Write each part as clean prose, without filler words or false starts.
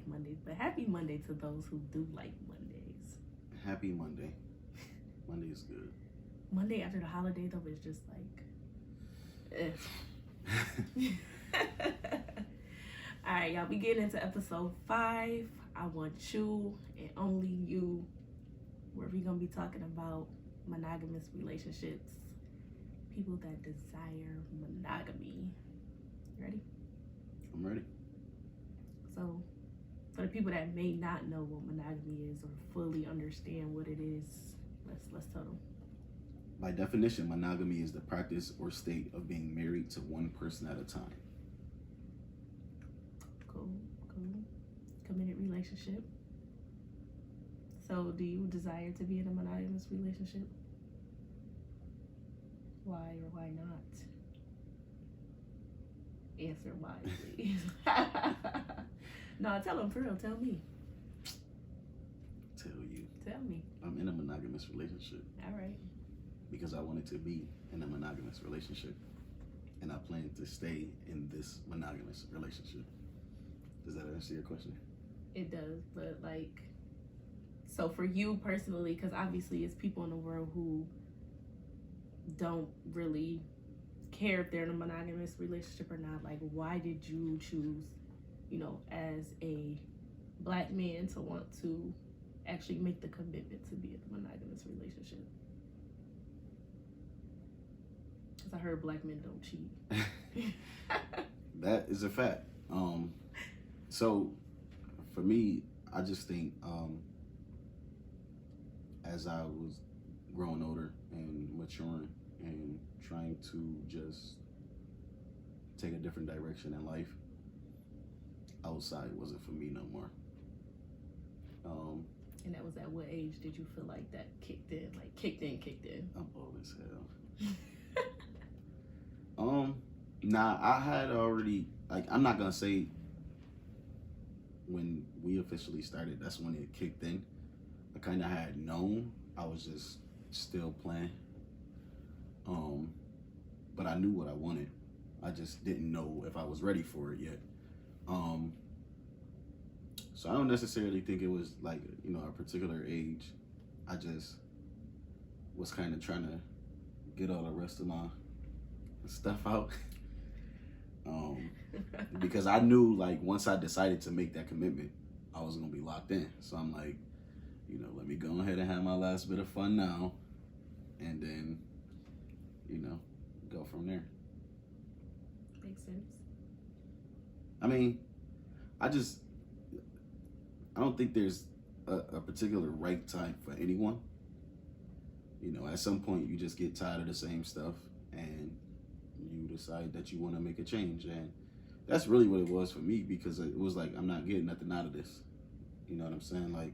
like Mondays, but happy Monday to those who do like Mondays. Happy Monday. Monday is good. Monday after the holiday though is just like, All right, y'all, we get into episode 5. I want you and only you, where we gonna be talking about monogamous relationships, people that desire monogamy. You ready? I'm ready. So, for the people that may not know what monogamy is or fully understand what it is, let's tell them. By definition, monogamy is the practice or state of being married to one person at a time. Cool. Committed relationship. So, do you desire to be in a monogamous relationship? Why or why not? Answer why, please. No, tell them for real. Tell me. Tell you. Tell me. I'm in a monogamous relationship. All right. Because I wanted to be in a monogamous relationship. And I plan to stay in this monogamous relationship. Does that answer your question? It does, but like, so for you personally, because obviously it's people in the world who don't really care if they're in a monogamous relationship or not. Like, why did you choose, as a Black man to want to actually make the commitment to be in a monogamous relationship? Because I heard Black men don't cheat. That is a fact. So for me, I just think as I was growing older and maturing and trying to just take a different direction in life, outside wasn't for me no more. And that was at what age did you feel like that kicked in? Like kicked in? I'm old as hell. Nah, I had already, like, I'm not gonna say when we officially started, that's when it kicked in. I kind of had known, I was just still playing. But I knew what I wanted. I just didn't know if I was ready for it yet. So I don't necessarily think it was like, a particular age. I just was kind of trying to get all the rest of my stuff out. Because I knew, like, once I decided to make that commitment, I was gonna be locked in. So I'm like, let me go ahead and have my last bit of fun now, and then, go from there. Makes sense. I mean, I don't think there's a particular right time for anyone. At some point you just get tired of the same stuff and you decide that you want to make a change. And that's really what it was for me, because it was like, I'm not getting nothing out of this. You know what I'm saying? Like,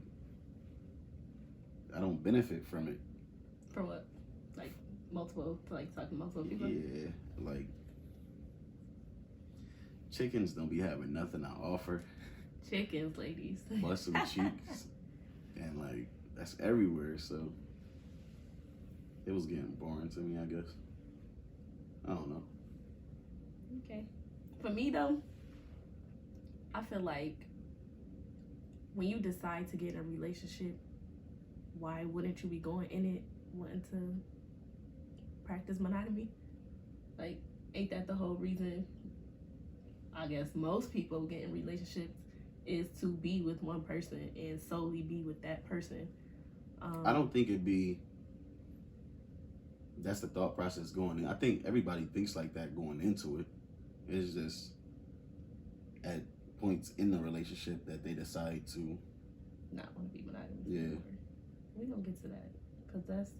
I don't benefit from it. For what? Like multiple people? Yeah, like chickens don't be having nothing to offer. Chickens, ladies. Muscle cheeks. And like, that's everywhere. So it was getting boring to me, I guess. I don't know. Okay. For me though, I feel like when you decide to get in a relationship, why wouldn't you be going in it wanting to practice monogamy? Like, ain't that the whole reason, I guess, most people get in relationships is to be with one person and solely be with that person? I don't think that's the thought process going in. I think everybody thinks like that going into it. It's just at points in the relationship that they decide to not want to be monogamous. Yeah. We're gonna get to that, because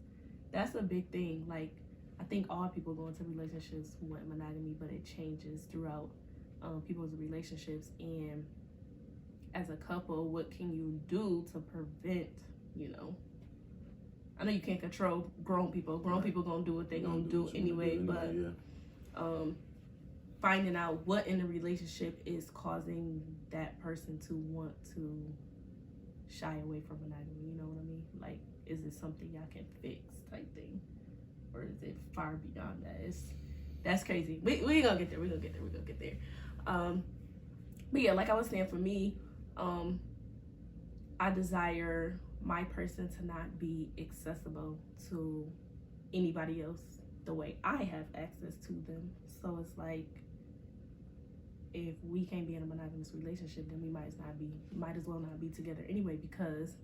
that's a big thing. Like, I think all people go into relationships want monogamy, but it changes throughout people's relationships. And as a couple, what can you do to prevent, I know you can't control grown people. Grown people gonna do what they gonna do anyway, but finding out what in the relationship is causing that person to want to shy away from monogamy, you know what I mean? Like, is it something y'all can fix type thing? Or is it far beyond that? That's crazy. We gonna get there. But yeah, like I was saying, for me, I desire my person to not be accessible to anybody else the way I have access to them. So it's like, if we can't be in a monogamous relationship, then we might as well not be together anyway, because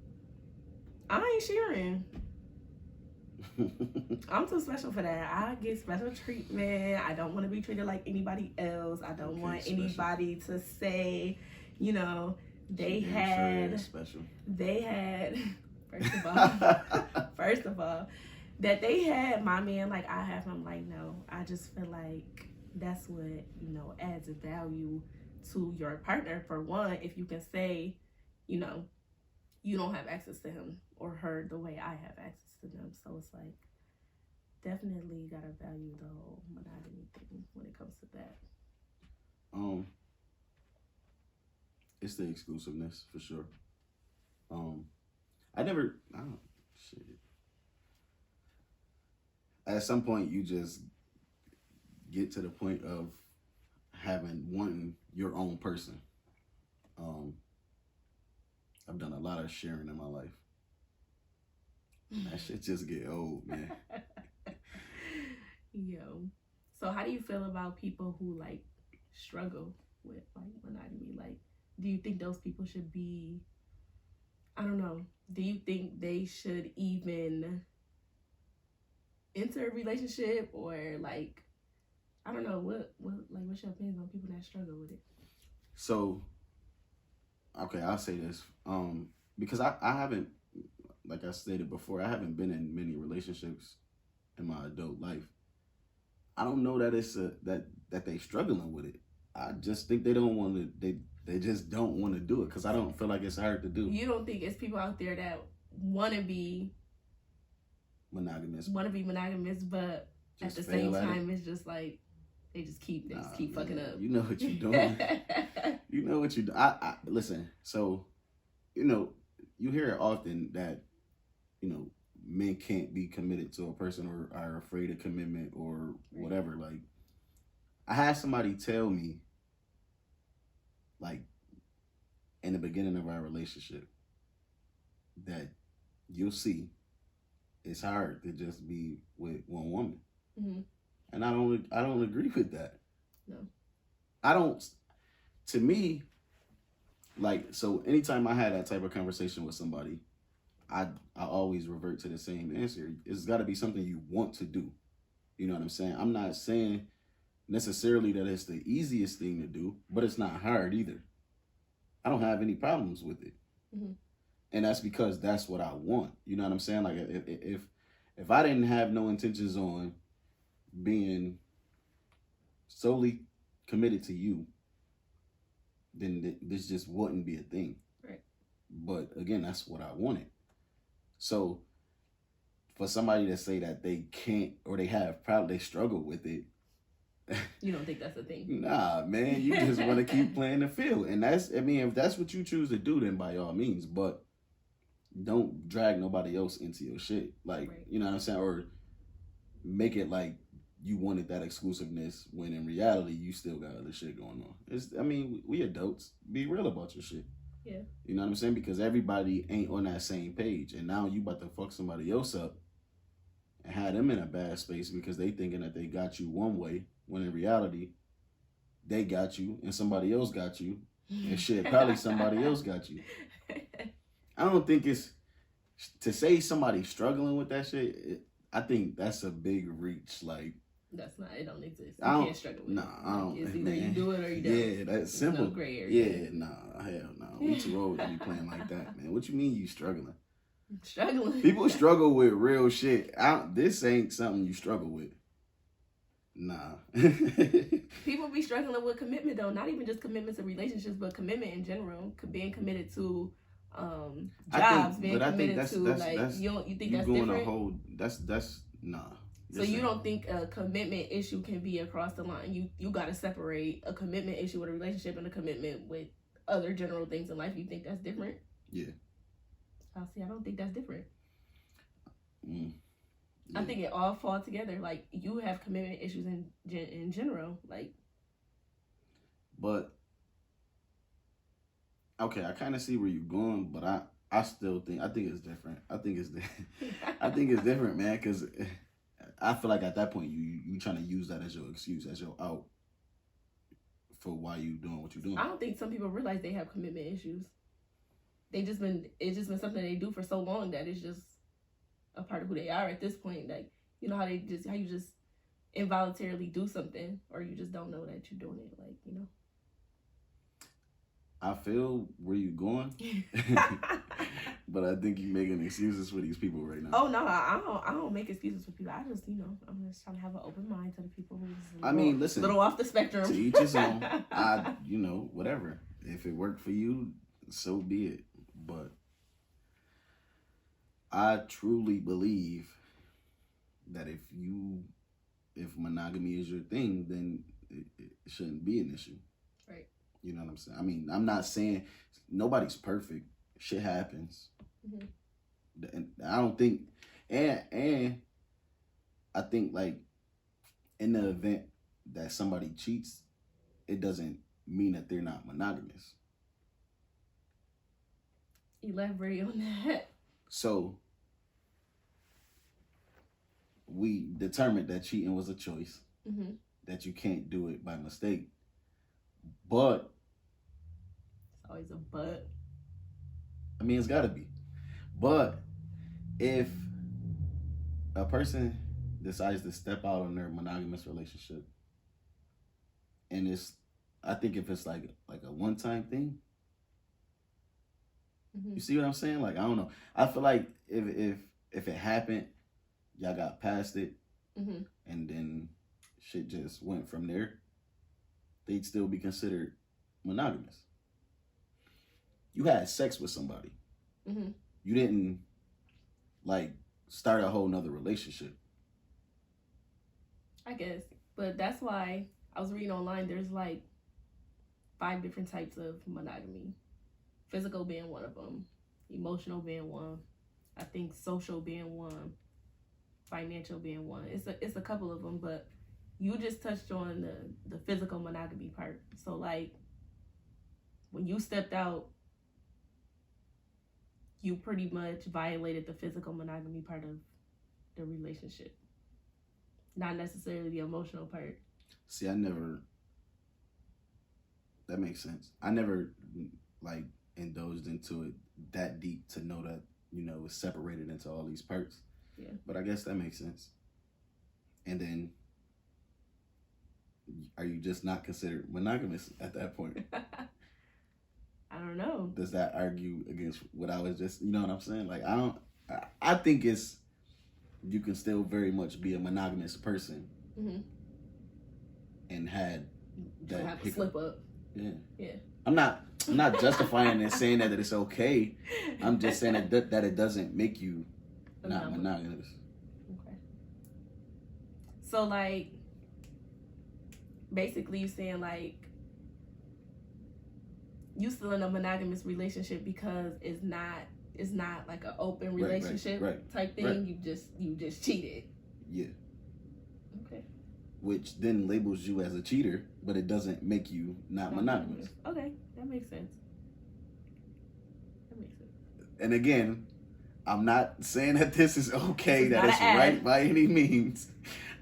I ain't sharing. I'm too special for that. I get special treatment. I don't want to be treated like anybody else. I don't want anybody to say, you know, they had first of all, that they had my man like I have him. Like, no, I just feel like that's what, you know, adds value to your partner. For one, if you can say, you know, you don't have access to him or her the way I have access to them. So it's like, definitely gotta value the whole monogamy thing when it comes to that. It's the exclusiveness for sure. Shit. At some point, you just get to the point of wanting your own person. I've done a lot of sharing in my life. That shit just get old, man. Yo. So how do you feel about people who like struggle with like monogamy? Like, do you think those people should be, I don't know, do you think they should even enter a relationship, or like, I don't know, what's your opinion on people that struggle with it? So, okay, I'll say this. Because I haven't, like I stated before, I haven't been in many relationships in my adult life. I don't know that it's that they struggling with it. I just think they don't want to. They just don't want to do it because I don't feel like it's hard to do. You don't think it's people out there that want to be monogamous, but just at the same time, it's just like they just keep fucking up. You know what you're doing. You know what you do. I listen. So, you know, you hear it often that, you know, men can't be committed to a person or are afraid of commitment or whatever. Like, I had somebody tell me, like, in the beginning of our relationship, that you'll see it's hard to just be with one woman. Mm-hmm. And I don't agree with that. No. I don't. To me, like, so anytime I had that type of conversation with somebody, I always revert to the same answer. It's got to be something you want to do. You know what I'm saying? I'm not saying necessarily that it's the easiest thing to do, but it's not hard either. I don't have any problems with it. Mm-hmm. And that's because that's what I want. You know what I'm saying? Like, if I didn't have no intentions on being solely committed to you, then this just wouldn't be a thing. Right. But again, that's what I wanted. So for somebody to say that they can't or they struggle with it, you don't think that's a thing? Nah, man, you just want to keep playing the field. And if that's what you choose to do, then by all means, but don't drag nobody else into your shit. Like, right. You know what I'm saying? Or make it like you wanted that exclusiveness when in reality you still got other shit going on. We adults. Be real about your shit. Yeah. You know what I'm saying? Because everybody ain't on that same page. And now you about to fuck somebody else up and have them in a bad space because they thinking that they got you one way when in reality they got you and somebody else got you. And shit, probably somebody else got you. I don't think it's to say somebody struggling with that shit. I think that's a big reach. Like, that's not. It don't exist. You can't struggle with it. Nah, I don't. It's either you do it or you don't. Yeah, that's simple. No gray area. Yeah, nah, hell no. We too old to be playing like that, man. What you mean you struggling? Struggling. People struggle with real shit. This ain't something you struggle with. Nah. People be struggling with commitment though. Not even just commitment to relationships, but commitment in general. Being committed to jobs, being committed to like you think that's different? That's nah. So you don't think a commitment issue can be across the line? You got to separate a commitment issue with a relationship and a commitment with other general things in life. You think that's different? Yeah. I don't think that's different. Yeah. I think it all falls together. Like, you have commitment issues in general. Like, but Okay, I kind of see where you're going, but I still think it's different. I think it's I think it's different, man, because I feel like at that point you trying to use that as your excuse, as your out for why you doing what you're doing. I don't think some people realize they have commitment issues. It's just been something they do for so long that it's just a part of who they are at this point. Like, you know how you just involuntarily do something, or you just don't know that you're doing it. Like, you know. I feel where you're going, but I think you're making excuses for these people right now. Oh no, I don't make excuses for people. I just, you know, I'm just trying to have an open mind to the people who's listen, a little off the spectrum. To each his own. You know, whatever. If it worked for you, so be it. But I truly believe that if monogamy is your thing, then it shouldn't be an issue. Right. You know what I'm saying? I mean, I'm not saying nobody's perfect. Shit happens. Mm-hmm. And I don't think, and I think, like, in the event that somebody cheats, it doesn't mean that they're not monogamous. Elaborate on that. So, we determined that cheating was a choice, mm-hmm. that you can't do it by mistake. But it's always a but. I mean, it's got to be. But if a person decides to step out on their monogamous relationship, and I think if it's like a one-time thing, mm-hmm. You see what I'm saying? Like, I don't know. I feel like if it happened, y'all got past it, mm-hmm. and then shit just went from there, they'd still be considered monogamous. You had sex with somebody. Mm-hmm. You didn't, like, start a whole nother relationship. I guess. But that's why I was reading online, there's like 5 different types of monogamy. Physical being one of them. Emotional being one. I think social being one. Financial being one. It's a couple of them, but you just touched on the physical monogamy part. So, like, when you stepped out, you pretty much violated the physical monogamy part of the relationship. Not necessarily the emotional part. See, that makes sense. I never, like, indulged into it that deep to know that, you know, it's separated into all these parts. Yeah. But I guess that makes sense. And then, are you just not considered monogamous at that point? I don't know. Does that argue against what I was just, you know what I'm saying? Like, I think you can still very much be a monogamous person, mm-hmm. and had that have a slip up. Yeah. Yeah. I'm not justifying and saying that it's okay. I'm just saying that it doesn't make you not monogamous. Okay. So, like, basically you're saying, like, you still in a monogamous relationship because it's not like an open relationship type thing. Right. You just cheated. Yeah. Okay. Which then labels you as a cheater, but it doesn't make you not monogamous. Okay, that makes sense. And again, I'm not saying that this is okay, that it's right by any means.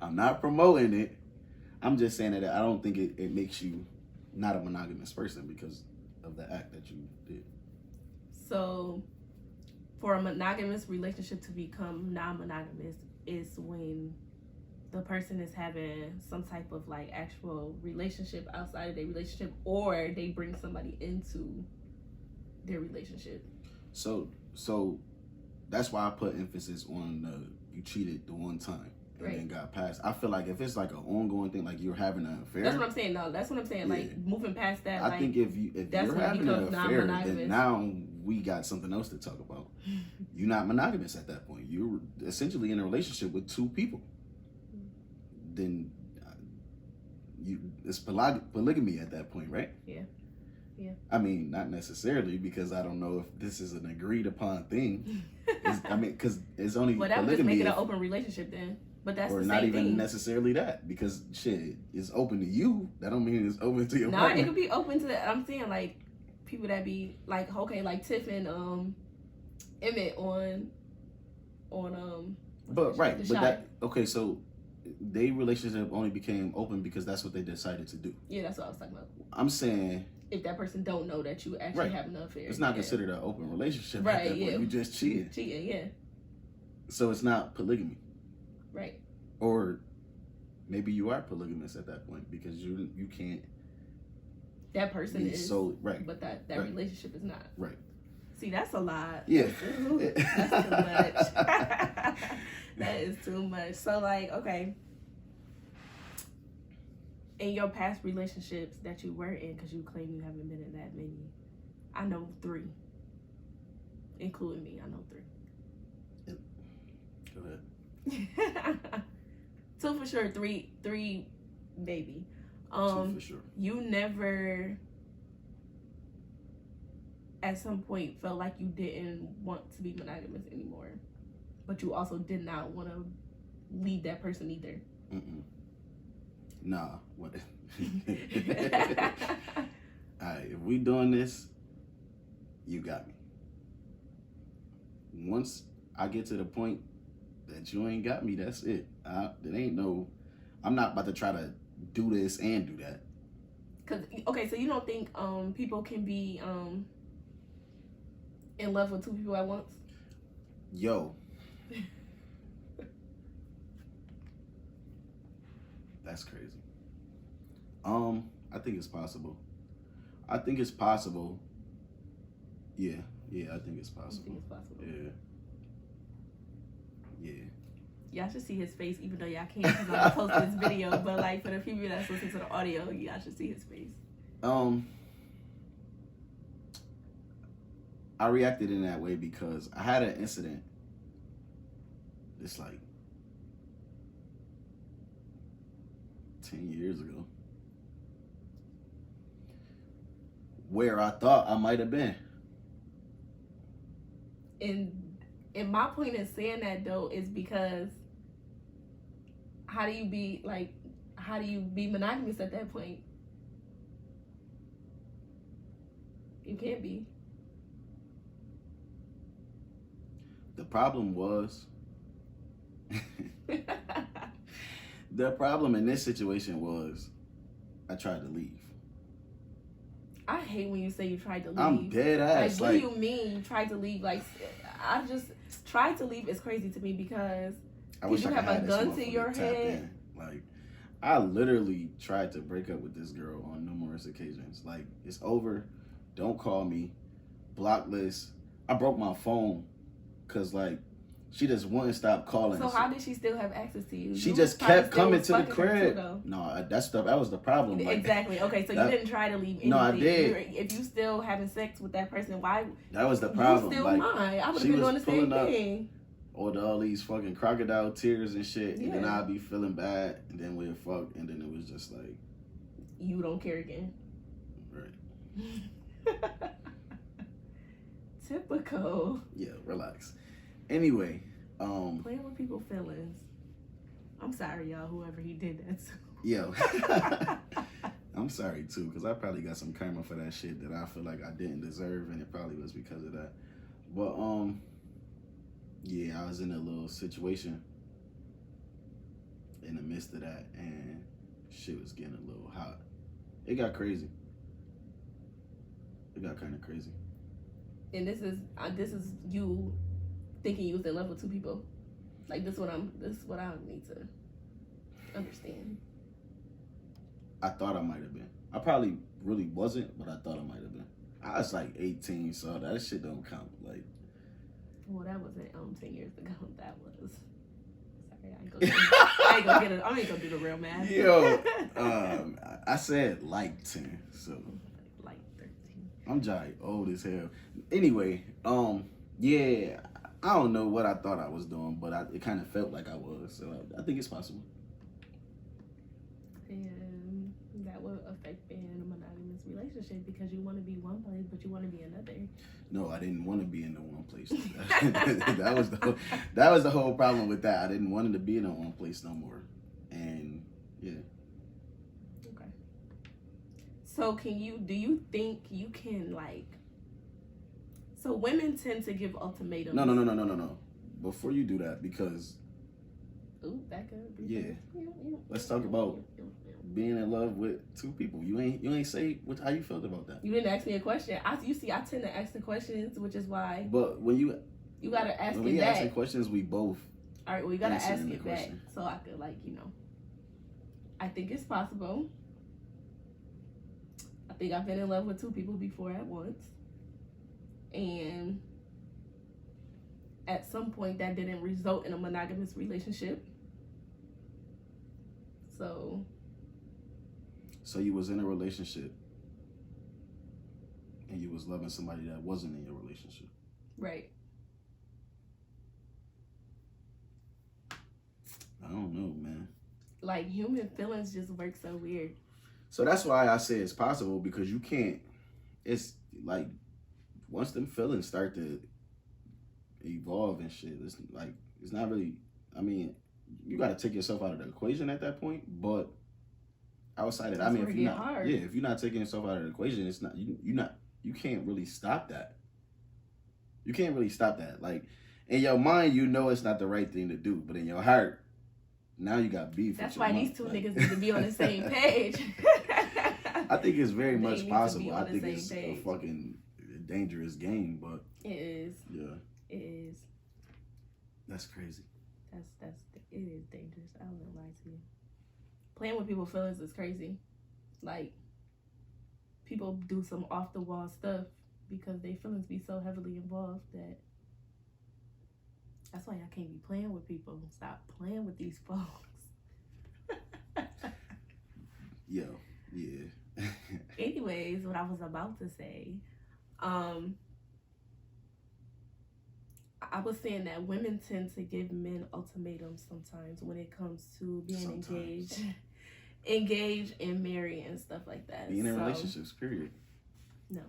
I'm not promoting it. I'm just saying that I don't think it makes you not a monogamous person because of the act that you did. So, for a monogamous relationship to become non-monogamous is when the person is having some type of, like, actual relationship outside of their relationship, or they bring somebody into their relationship. So that's why I put emphasis on you cheated the one time and then got past. I feel like if it's like an ongoing thing, like you're having an affair. That's what I'm saying. No, that's what I'm saying. Yeah. Like, moving past that. I think if you're having an affair, then now we got something else to talk about. You're not monogamous at that point. You're essentially in a relationship with 2 people. Then it's polygamy at that point, right? Yeah. Yeah. I mean, not necessarily, because I don't know if this is an agreed upon thing. Because it's only that would just make it an open relationship then. But that's or the same not even thing. Necessarily that, because shit, it's open to you. That don't mean it's open to your partner. No, it could be open to that. I'm saying, like, people that be like, okay, like Tiff and Emmett on But right, The but Shy. that okay. So they relationship only became open because that's what they decided to do. Yeah, that's what I was talking about. I'm saying if that person don't know that you actually have an affair, it's not considered an open relationship. Right? At that point. Yeah, You just cheating. Cheating, yeah. So it's not polygamy. Right. Or maybe you are polygamous at that point because you can't. That person is so right, but that right. relationship is not. Right. See, that's a lot. Yeah. Ooh, that's too much. That is too much. So, like, okay, in your past relationships that you were in, because you claim you haven't been in that many, I know 3, including me. I know 3. Go ahead. 2 for sure. 3 maybe. 2 for sure. You never at some point felt like you didn't want to be monogamous anymore, but you also did not want to leave that person either. Nah. What? Alright, if we doing this, you got me. Once I get to the point that you ain't got me, that's it. There ain't no. I'm not about to try to do this and do that. Cause okay, so you don't think people can be in love with 2 people at once? Yo. That's crazy. I think it's possible. I think it's possible. Yeah, I think it's possible. You think it's possible? Yeah. Y'all should see his face, even though y'all can't because I'm gonna post this video. But like for the people that's listening to the audio, y'all should see his face. I reacted in that way because I had an incident. It's like 10 years ago, where I thought I might have been. And my point in saying that though is because how do you be monogamous at that point? You can't be. The problem was the problem in this situation was I tried to leave. I hate when you say you tried to leave. I'm dead ass. Like, what do you mean you tried to leave? Like, I just tried to leave is crazy to me because I wish you I have had a this gun to your motherfucker tapped head. in. Like, I literally tried to break up with this girl on numerous occasions. Like, it's over. Don't call me. Block list. I broke my phone because, like, she just wouldn't stop calling. So how did she still have access to you? She just kept coming to the crib. No, that was the problem. Like, exactly. Okay, so you didn't try to leave anything. No, I did. If you still having sex with that person, why? That was the problem. You still like, mine. I would have been doing the same thing. Or all these fucking crocodile tears and shit, and then I'd be feeling bad, and then we'd fuck, and then it was just like, you don't care again. Right. Typical. Yeah, relax. Anyway, playing with people's feelings. I'm sorry, y'all. Whoever he did that to. Yo, I'm sorry too, because I probably got some karma for that shit that I feel like I didn't deserve, and it probably was because of that. But yeah, I was in a little situation in the midst of that, and shit was getting a little hot. It got crazy. It got kind of crazy. And this is you thinking you was in love with 2 people. Like this is what I need to understand. I thought I might have been. I probably really wasn't, but I thought I might have been. I was like 18, so that shit don't count. Like, well, that wasn't 10 years ago. That was. Sorry, I ain't gonna do the real math. Yo, I said like 10, so like 13. I'm jolly old as hell. Anyway, yeah, I don't know what I thought I was doing, but it kind of felt like I was, so I think it's possible. And that will affect being in a monogamous relationship because you want to be one place, but you want to be another. No, I didn't want to be in the one place. that was the whole problem with that. I didn't want to be in the one place no more, and yeah. Okay. So do you think you can, like, so women tend to give ultimatums. No. Before you do that, because Ooh, that could be. Yeah. Let's talk about being in love with two people. You ain't say how you felt about that. You didn't ask me a question. I tend to ask the questions, which is why. But when you gotta ask when it we back. asking questions, we both. All right, well, you gotta ask answering the it back, question. so I could, like, I think it's possible. I think I've been in love with two people before at once, and at some point that didn't result in a monogamous relationship. So you was in a relationship and you was loving somebody that wasn't in your relationship. Right. I don't know, man. Like, human feelings just work so weird. So that's why I say it's possible, because you can't. It's like once them feelings start to evolve and shit, it's like it's not really. I mean, you got to take yourself out of the equation at that point. But outside of that, I mean, if you're not taking yourself out of the equation, it's not you can't really stop that. You can't really stop that. Like, in your mind, you know it's not the right thing to do, but in your heart, now you got beef. That's why these two niggas need to be on the same page. I think it's very much possible. I think it's page. a fucking dangerous game, but it is. Yeah, it is. That's crazy. It is dangerous. I wouldn't lie to you. Playing with people's feelings is crazy. Like, people do some off the wall stuff because their feelings be so heavily involved that's why I can't be playing with people. Stop playing with these folks. Yo, yeah. Anyways, what I was about to say, I was saying that women tend to give men ultimatums sometimes when it comes to being engaged and married and stuff like that. Being in relationships, period. No.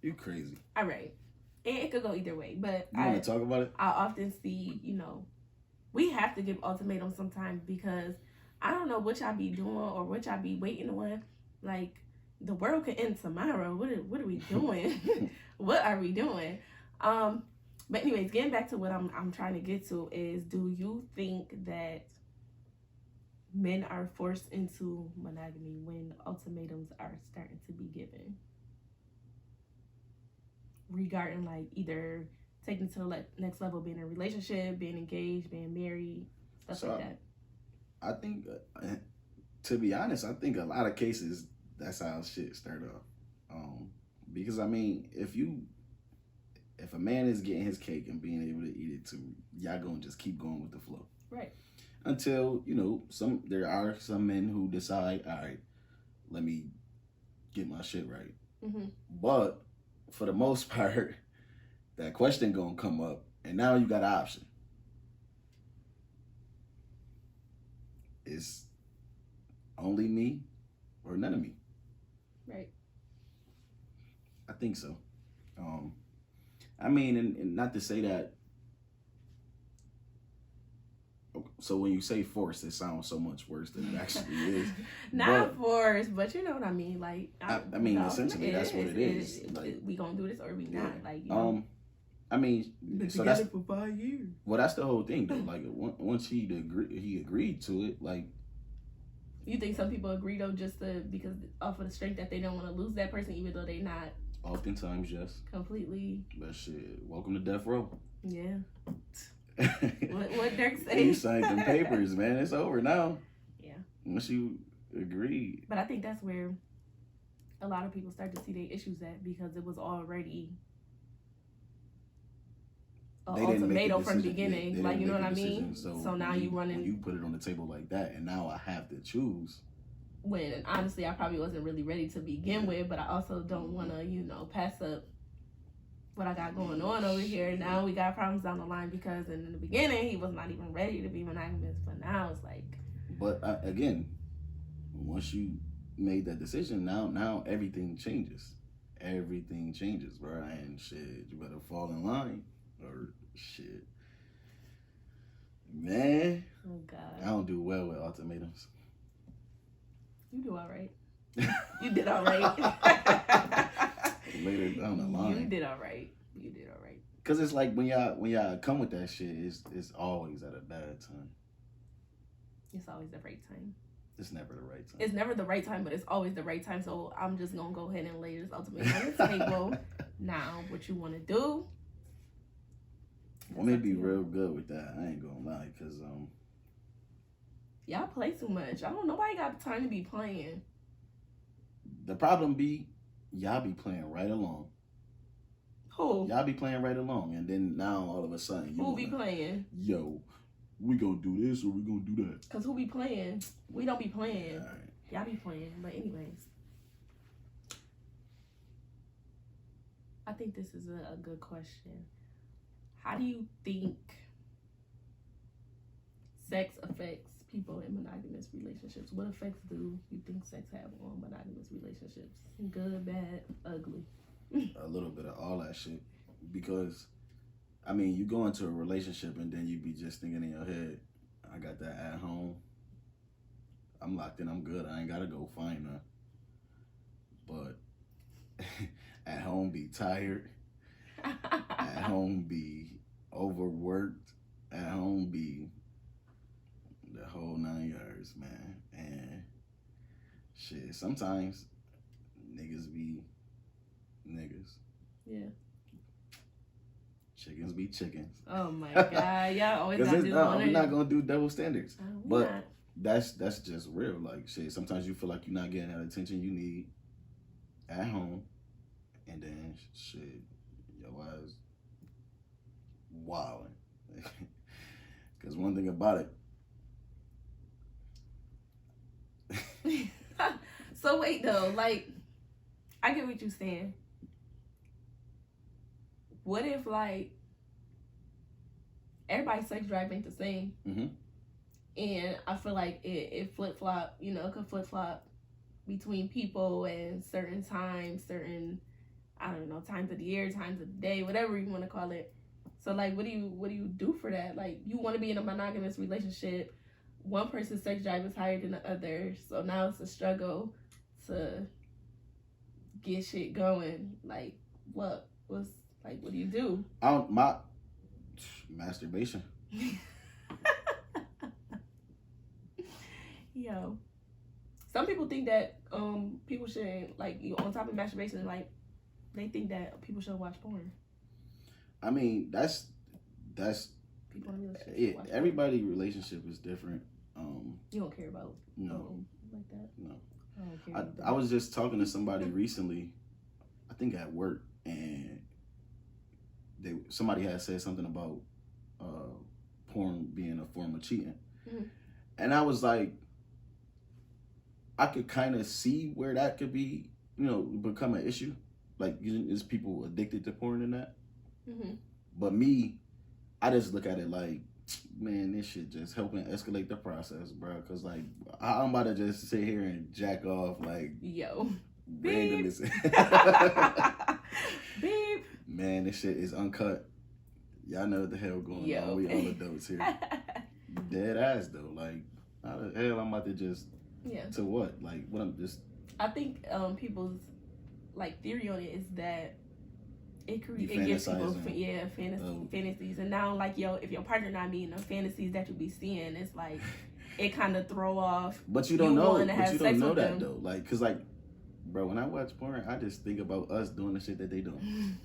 You crazy. All right. It could go either way, but you want to talk about it? I often see, we have to give ultimatums sometimes because I don't know what y'all be doing or what y'all be waiting on. Like, the world could end tomorrow. What are we doing? What are we doing? But anyways, getting back to what I'm trying to get to is, do you think that men are forced into monogamy when ultimatums are starting to be given? Regarding, like, either taking to the next level, being in a relationship, being engaged, being married, stuff like that. I think, to be honest, I think a lot of cases that's how shit start off. Because I mean, if a man is getting his cake and being able to eat it too, y'all gonna just keep going with the flow, right? Until there are some men who decide, all right, let me get my shit right. Mm-hmm. But for the most part, that question gonna come up, and now you got an option. It's only me or none of me. Right. I think so. I mean, and not to say that. So when you say forced, it sounds so much worse than it actually is. Not forced, but you know what I mean. Like, I mean, essentially, that's what it is. Like, we gonna do this or we not. Like, I mean, so that's for 5 years. Well, that's the whole thing, though. Like, once he agreed to it. Like, you think some people agree though, just because off of the strength that they don't want to lose that person, even though they not. Oftentimes, yes. Completely. But shit, welcome to death row. Yeah. what Dirk say? You signed them papers, man. It's over now. Yeah. Once you agree. But I think that's where a lot of people start to see their issues at, because it was already an ultimatum from the beginning. Like, you know what I mean? So now you running. You put it on the table like that, and now I have to choose. When honestly, I probably wasn't really ready to begin with, but I also don't want to, pass up what I got going on over here. Now we got problems down the line because in the beginning he was not even ready to be monogamous, but now it's like. But again, once you made that decision, now everything changes. Everything changes, bro. And shit, you better fall in line or shit. Man. Oh God. I don't do well with ultimatums. You do all right. You did all right. Later down the line. You did all right. You did all right. Cause it's like when y'all come with that shit, it's always at a bad time. It's always the right time. It's never the right time. It's never the right time, but it's always the right time. So I'm just gonna go ahead and lay this ultimatum on the table. Now, what you want to do? Want me to be real good with that? I ain't gonna lie, cause y'all play too much. I don't. Nobody got time to be playing. The problem be, y'all be playing right along. Who? Y'all be playing right along, and then now all of a sudden, Who be playing? Yo, we gonna do this or we gonna do that? Cause who be playing? We don't be playing. All right. Y'all be playing. But anyways, I think this is a good question. How do you think sex affects people in monogamous relationships? What effects do you think sex have on monogamous relationships? Good, bad, ugly? A little bit of all that shit, because I mean, you go into a relationship and then you be just thinking in your head, I got that at home, I'm locked in, I'm good, I ain't gotta go find her. But at home be tired, at home be overworked, at home be the whole 9 yards, man. And shit, sometimes niggas be niggas. Yeah. Chickens be chickens. Oh my God, y'all always gotta do one. I'm not gonna do double standards. But not. that's just real. Like shit, sometimes you feel like you're not getting that attention you need at home, and then shit, your ass wilding. Cause one thing about it. So wait though, like, I get what you're saying. What if like everybody's sex drive ain't the same? Mm-hmm. And I feel like it flip flop, you know, it could flip flop between people and certain times, certain, I don't know, times of the year, times of the day, whatever you want to call it. So like, what do you do for that? Like, you want to be in a monogamous relationship. One person's sex drive is higher than the other, so now it's a struggle to get shit going. Like, what do you do? Masturbation. Yo, some people think that people shouldn't, like, you on top of masturbation, like, they think that people should watch porn. I mean, that's people in relationships. it. Everybody's relationship is different. You don't care about like that. No. I don't care. About that. I was just talking to somebody recently, I think at work, and somebody had said something about porn being a form of cheating. Mm-hmm. And I was like, I could kind of see where that could be, become an issue. Like, is people addicted to porn and that? Mm-hmm. But me, I just look at it like, man, this shit just helping escalate the process, bro. Because, like, I'm about to just sit here and jack off, like, yo, randomly. Beep. Man, this shit is uncut. Y'all know what the hell going on. We all adults here. Dead ass, though. Like, how the hell I'm about to just... Yeah. To what? Like, what I'm just... I think people's, like, theory on it is that it gives people fantasies. And now, like, if your partner not meeting the fantasies that you be seeing, it's like, it kind of throw off. But you don't know. But you don't know that, though. Like, because, like, bro, when I watch porn, I just think about us doing the shit that they doing.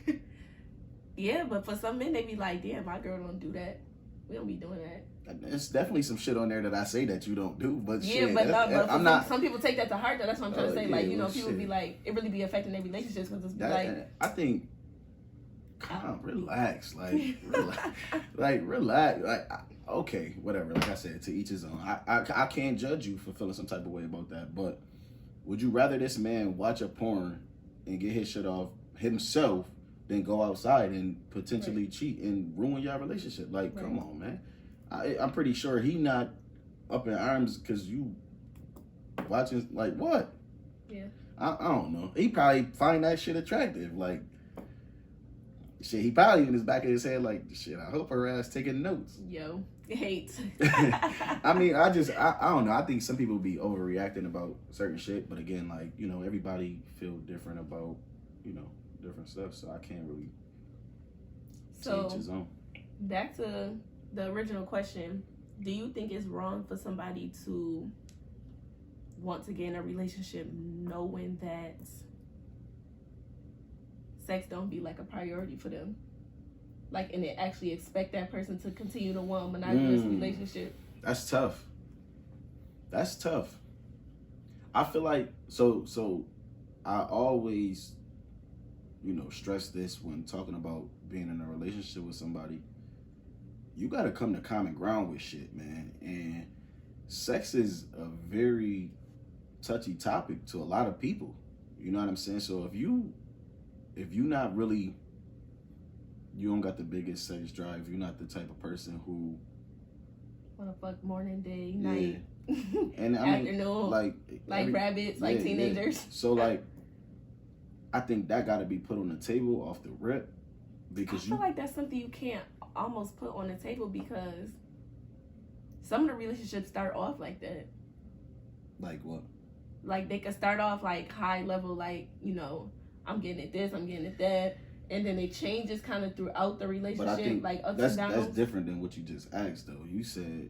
Yeah, but for some men, they be like, damn, my girl don't do that. We don't be doing that. There's definitely some shit on there that I say that you don't do, but yeah, shit, but I'm not. Some people take that to heart, though. That's what I'm trying to say. Like, people shit. be like, it really be affecting their relationships because it's like. I think, calm, relax, like, relax, like, okay, whatever. Like I said, to each his own. I can't judge you for feeling some type of way about that, but would you rather this man watch a porn and get his shit off himself than go outside and potentially cheat and ruin your relationship? Like, come on, man. I'm pretty sure he not up in arms because you watching, like, what? Yeah. I don't know. He probably find that shit attractive. Like, shit, he probably in his back of his head, like, shit, I hope her ass taking notes. Yo. Hate. I mean, I don't know. I think some people be overreacting about certain shit, but again, like, you know, everybody feel different about, you know, different stuff, so I can't really teach his own. Back to the original question, do you think it's wrong for somebody to want to get in a relationship knowing that sex don't be like a priority for them? Like, and they actually expect that person to continue to want a monogamous relationship? That's tough. That's tough. I feel like, so I always, you know, stress this when talking about being in a relationship with somebody. You got to come to common ground with shit, man. And sex is a very touchy topic to a lot of people. You know what I'm saying? So if you not really, you don't got the biggest sex drive, you're not the type of person who wanna fuck morning, day, night, and I mean, afternoon, like rabbits, like teenagers. Yeah. So like, I think that got to be put on the table off the rip, because I feel like that's something you can't almost put on the table, because some of the relationships start off like that. Like what? Like they could start off like high level, like, you know, I'm getting at this, I'm getting at that, and then it changes kind of throughout the relationship, but I think like ups that's and downs. That's different than what you just asked, though. You said,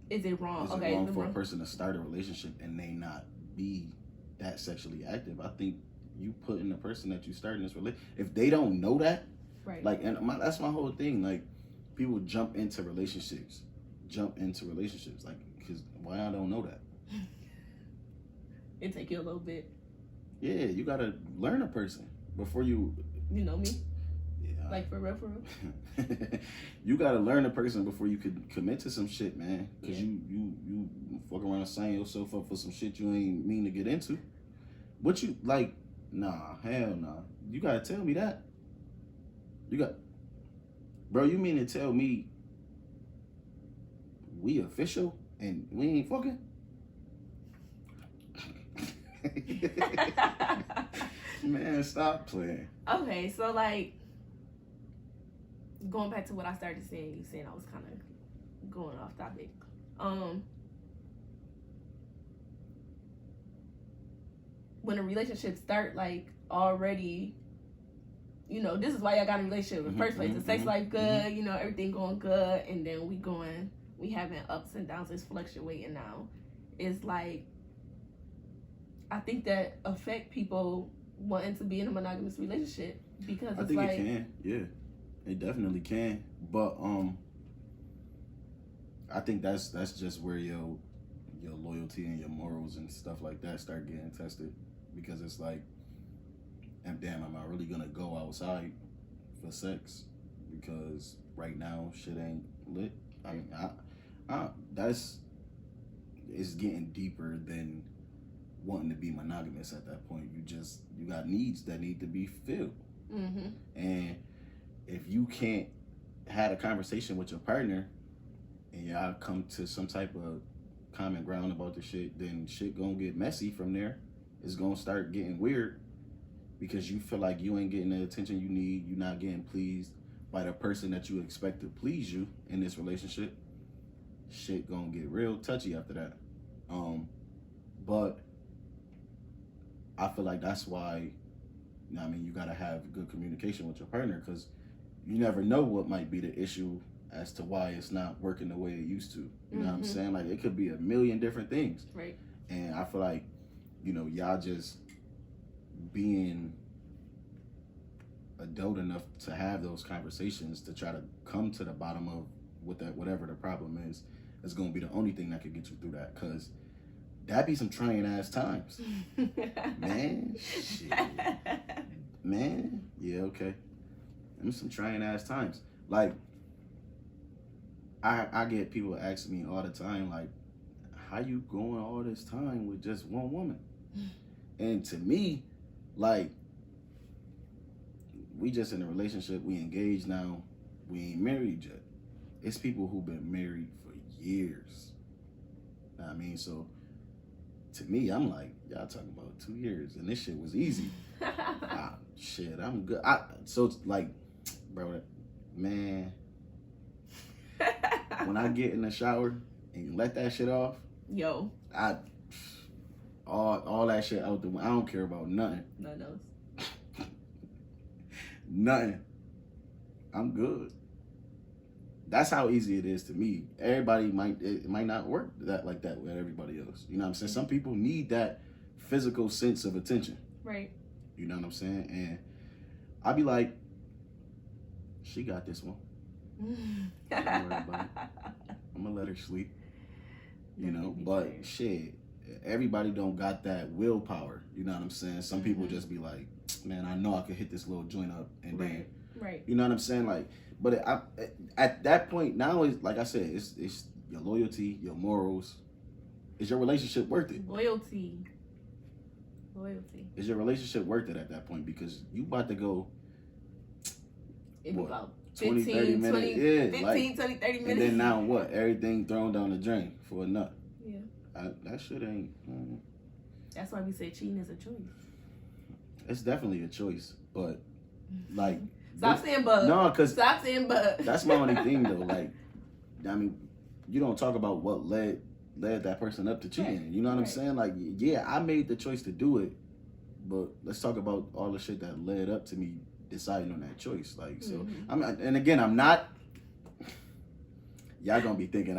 is it wrong? Is it wrong for a person to start a relationship and they not be that sexually active? I think you putting the person that you starting this relationship, if they don't know that, right? Like, and that's my whole thing. Like, people jump into relationships, like, because why I don't know that? It take you a little bit. Yeah, you gotta learn a person before you. You know me. Yeah. Like for real. You gotta learn a person before you could commit to some shit, man. Because you fuck around and sign yourself up for some shit you ain't mean to get into. What you like? Nah, hell nah. You gotta tell me that. Bro, you mean to tell me we official and we ain't fucking? Man, stop playing. Okay, so like going back to what I started saying, you saying I was kind of going off topic. When a relationship start, like, already, you know, this is why y'all got in a relationship in the first place. The sex life good, you know, everything going good, and then we having ups and downs, it's fluctuating now. It's like, I think that affect people wanting to be in a monogamous relationship, because it's, I think, like, it can. Yeah, it definitely can. But I think that's just where your loyalty and your morals and stuff like that start getting tested, because it's like, and damn, am I really gonna go outside for sex? Because right now shit ain't lit. I mean, it's getting deeper than wanting to be monogamous at that point. You got needs that need to be filled. Mm-hmm. And if you can't have a conversation with your partner and y'all come to some type of common ground about the shit, then shit gonna get messy from there. It's gonna start getting weird, because you feel like you ain't getting the attention you need. You're not getting pleased by the person that you expect to please you in this relationship. Shit gonna get real touchy after that. But I feel like that's why, you know what I mean, you gotta have good communication with your partner, because you never know what might be the issue as to why it's not working the way it used to. You know what I'm saying? Like, it could be a million different things. Right. And I feel like, you know, y'all just being adult enough to have those conversations to try to come to the bottom of whatever the problem is going to be the only thing that could get you through that, because that be some trying ass times. Man, shit. Man, yeah, okay. Them some trying ass times. Like, I get people asking me all the time, like, how you going all this time with just one woman? And to me, like, we just in a relationship, we engaged now, we ain't married yet. It's people who've been married for years. Know what I mean? So to me, I'm like, y'all talking about 2 years and this shit was easy. Shit, I'm good. So it's like, bro, man. when I get in the shower and let that shit off, yo, all that shit out the window. I don't care about nothing. None else. Nothing. I'm good. That's how easy it is to me. Everybody it might not work like that with everybody else. You know what I'm saying? Some people need that physical sense of attention. Right. You know what I'm saying? And I be like, she got this one. Don't worry about it. I'm gonna let her sleep. You know, but shit, everybody don't got that willpower. You know what I'm saying? Some people just be like, man, I know I could hit this little joint up and then, you know what I'm saying? Like, but at that point now, is like I said, it's your loyalty, your morals. Is your relationship worth it? Loyalty. Is your relationship worth it at that point? Because you about to go About 20, 30 minutes. 20 minutes. And then now what? Everything thrown down the drain for a nut. Yeah. That shit ain't. That's why we say cheating is a choice. It's definitely a choice, but like. Stop saying but. No, because. Stop saying but. That's my only thing though. Like, I mean, you don't talk about what led that person up to cheating. Right. You know what I'm saying? Like, yeah, I made the choice to do it, but let's talk about all the shit that led up to me deciding on that choice. Like, so and again, I'm not. Y'all gonna be thinking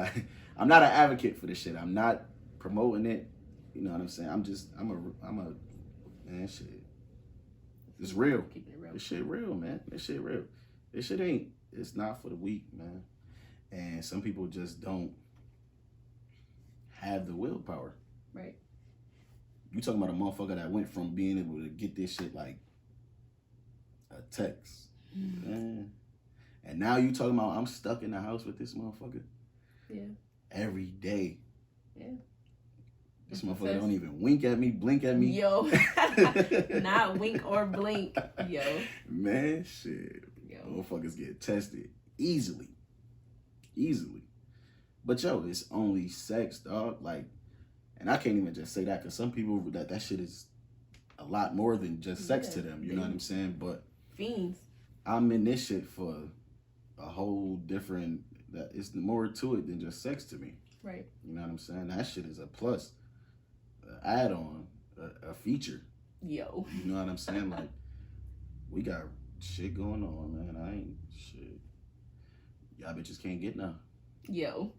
I'm not an advocate for this shit. I'm not promoting it. You know what I'm saying? I'm a man. Shit, it's real. Keeping it real. This shit real, man. This shit real. This shit ain't. It's not for the weak, man. And some people just don't have the willpower. Right. You talking about a motherfucker that went from being able to get this shit like a text. Man. And now you talking about I'm stuck in the house with this motherfucker. Yeah. Every day. Yeah. This motherfucker don't even wink at me, blink at me. Yo. Not wink or blink. Yo. Man, shit. Yo. Motherfuckers get tested easily. But yo, it's only sex, dog. Like, and I can't even just say that because some people that shit is a lot more than just sex to them. You know what I'm saying? But fiends. I'm in this shit for a whole different. That it's more to it than just sex to me. Right. You know what I'm saying? That shit is a plus, an add-on, a feature. Yo. You know what I'm saying? Like, we got shit going on, man. I ain't shit. Y'all bitches can't get none. Yo.